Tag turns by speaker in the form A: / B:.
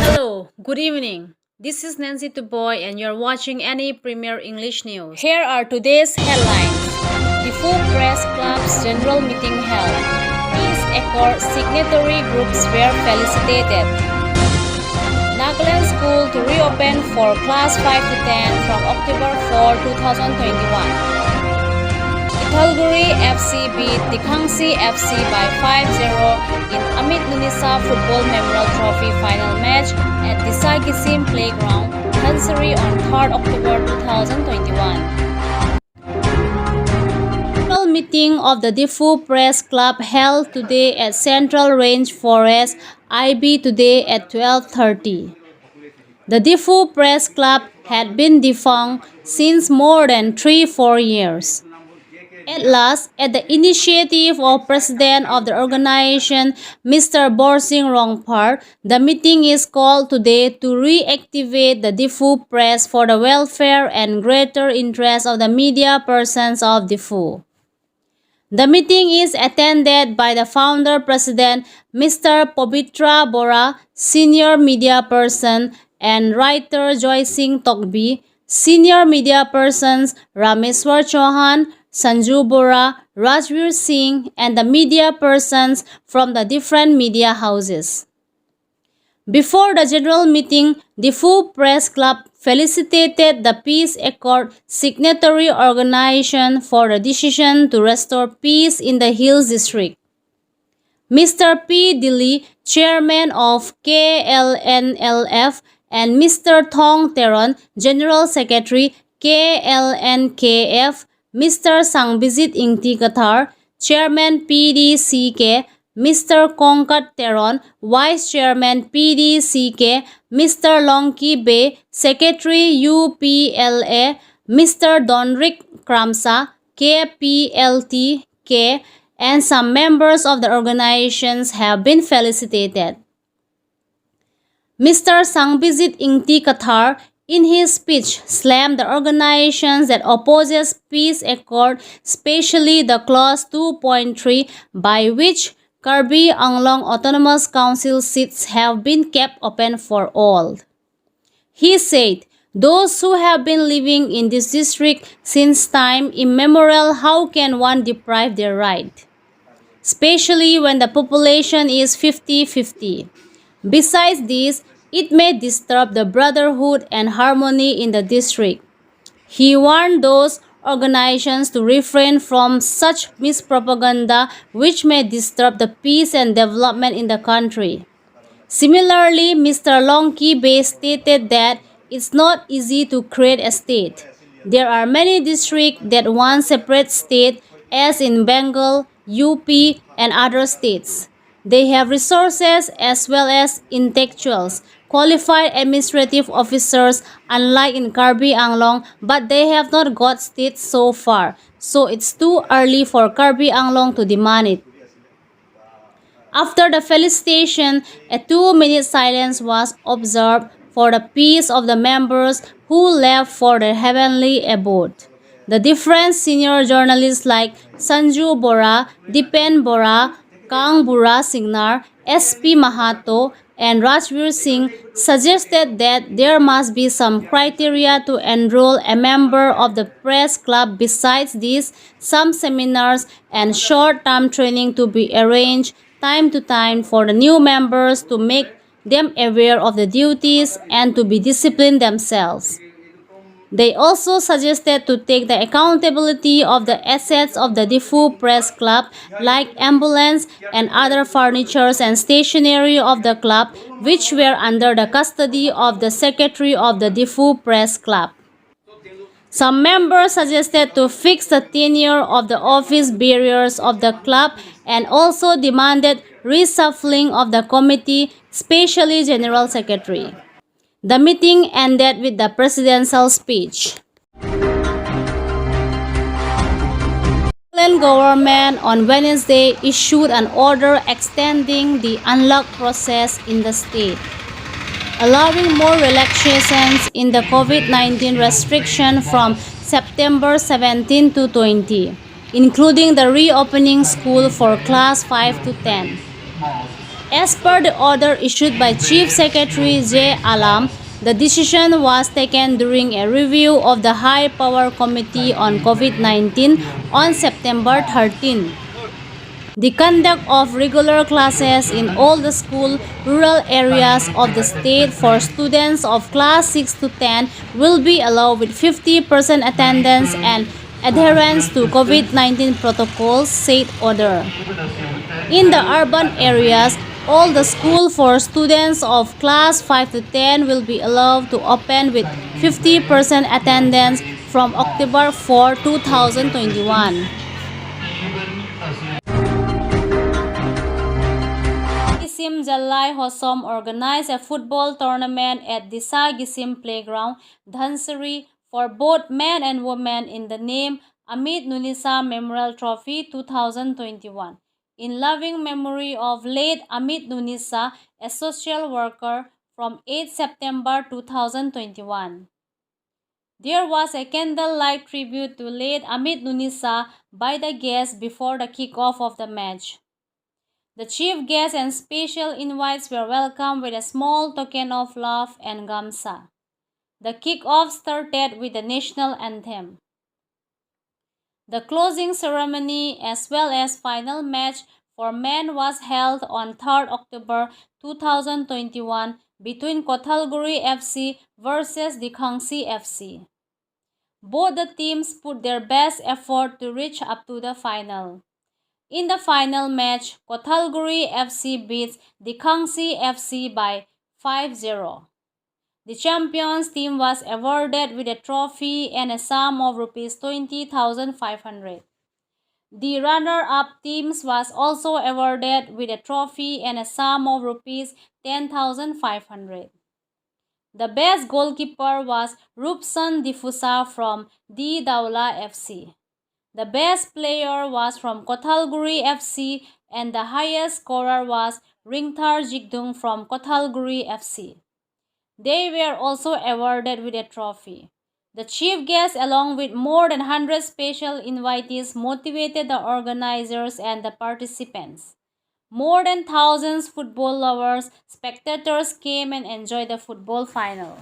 A: Hello, good evening. This is Nancy Duboy and you're watching any Premier English News. Here are today's headlines. The Full Press Club's General Meeting held. Peace Accord signatory groups were felicitated. Nagaland School to reopen for Class 5 to 10 from October 4, 2021. Ithalguri FC beat Dikhangsi FC by 5-0 in Amit Nunisa Football Memorial Trophy final match at the Sagisim Playground, Dhansari on 3rd October 2021. Annual meeting of the Diffu Press Club held today at Central Range Forest, IB today at 12:30. The Diffu Press Club had been defunct since more than 3-4 years. At last, at the initiative of President of the organization, Mr. Borsing Rongpar, the meeting is called today to reactivate the Diffu Press for the welfare and greater interest of the media persons of Diffu. The meeting is attended by the founder president, Mr. Pobitra Bora, senior media person, and writer Joy Singh Tokbi, senior media persons Rameswar Chauhan, Sanju Bora, Rajveer Singh, and the media persons from the different media houses. Before the general meeting, the Diffu Press Club felicitated the Peace Accord signatory organization for the decision to restore peace in the Hills District. Mr. P. Dili, chairman of KLNLF, and Mr. Thong Teron, general secretary KLNKF, Mr. Sangbizit Ingti Kathar, chairman PDCK, Mr. Kongkat Teron, Vice Chairman PDCK, Mr. Longki Bay, Secretary UPLA, Mr. Donrik Kramsa, KPLTK, and some members of the organizations have been felicitated. Mr. Sangbizit Ingti Kathar, in his speech, slammed the organizations that opposes peace accord, especially the clause 2.3, by which Karbi Anglong Autonomous Council seats have been kept open for all. He said, those who have been living in this district since time immemorial, how can one deprive their right? Especially when the population is 50-50. Besides this, it may disturb the brotherhood and harmony in the district. He warned those organizations to refrain from such mispropaganda which may disturb the peace and development in the country. Similarly, Mr. Longki Bay stated that it's not easy to create a state. There are many districts that want separate state, as in Bengal, UP, and other states. They have resources as well as intellectuals, qualified administrative officers, unlike in Karbi Anglong, but they have not got states so far, so it's too early for Karbi Anglong to demand it. After the felicitation, a 2-minute silence was observed for the peace of the members who left for their heavenly abode. The different senior journalists like Sanju Bora, Dipen Bora, Kang Bura Singnar, SP Mahato, and Rajveer Singh suggested that there must be some criteria to enroll a member of the press club. Besides this, some seminars and short-term training to be arranged time to time for the new members to make them aware of the duties and to be disciplined themselves. They also suggested to take the accountability of the assets of the Diffu Press Club, like ambulance and other furnitures and stationery of the club, which were under the custody of the secretary of the Diffu Press Club. Some members suggested to fix the tenure of the office bearers of the club and also demanded reshuffling of the committee, especially General Secretary. The meeting ended with the presidential speech. The government on Wednesday issued an order extending the unlock process in the state, allowing more relaxations in the COVID-19 restriction from September 17 to 20, including the reopening school for class 5 to 10. As per the order issued by Chief Secretary J. Alam, the decision was taken during a review of the High Power Committee on COVID-19 on September 13. The conduct of regular classes in all the school rural areas of the state for students of class 6 to 10 will be allowed with 50% attendance and adherence to COVID-19 protocols, said order. In the urban areas, all the school for students of class 5 to 10 will be allowed to open with 50% attendance from October 4, 2021. Gisim Jalai Hosom organized a football tournament at Disa Gisim Playground, Dhansari, for both men and women in the name Amit Nunisa Memorial Trophy 2021. In loving memory of late Amit Nunisa, a social worker, from 8 September 2021. There was a candlelight tribute to late Amit Nunisa by the guests before the kickoff of the match. The chief guests and special invites were welcomed with a small token of love and gamsa. The kick-off started with the national anthem. The closing ceremony as well as final match for men was held on 3rd October 2021 between Kothalguri FC versus Dikhangsi FC. Both the teams put their best effort to reach up to the final. In the final match, Kothalguri FC beats Dikhangsi FC by 5-0. The champions team was awarded with a trophy and a sum of Rs 20,500. The runner-up teams was also awarded with a trophy and a sum of Rs 10,500. The best goalkeeper was Rupsan Difusa from Di Daula FC. The best player was from Kothalguri FC and the highest scorer was Ringthar Jigdung from Kothalguri FC. They were also awarded with a trophy. The chief guest, along with more than 100 special invitees, motivated the organizers and the participants. More than thousands football lovers, spectators came and enjoyed the football final.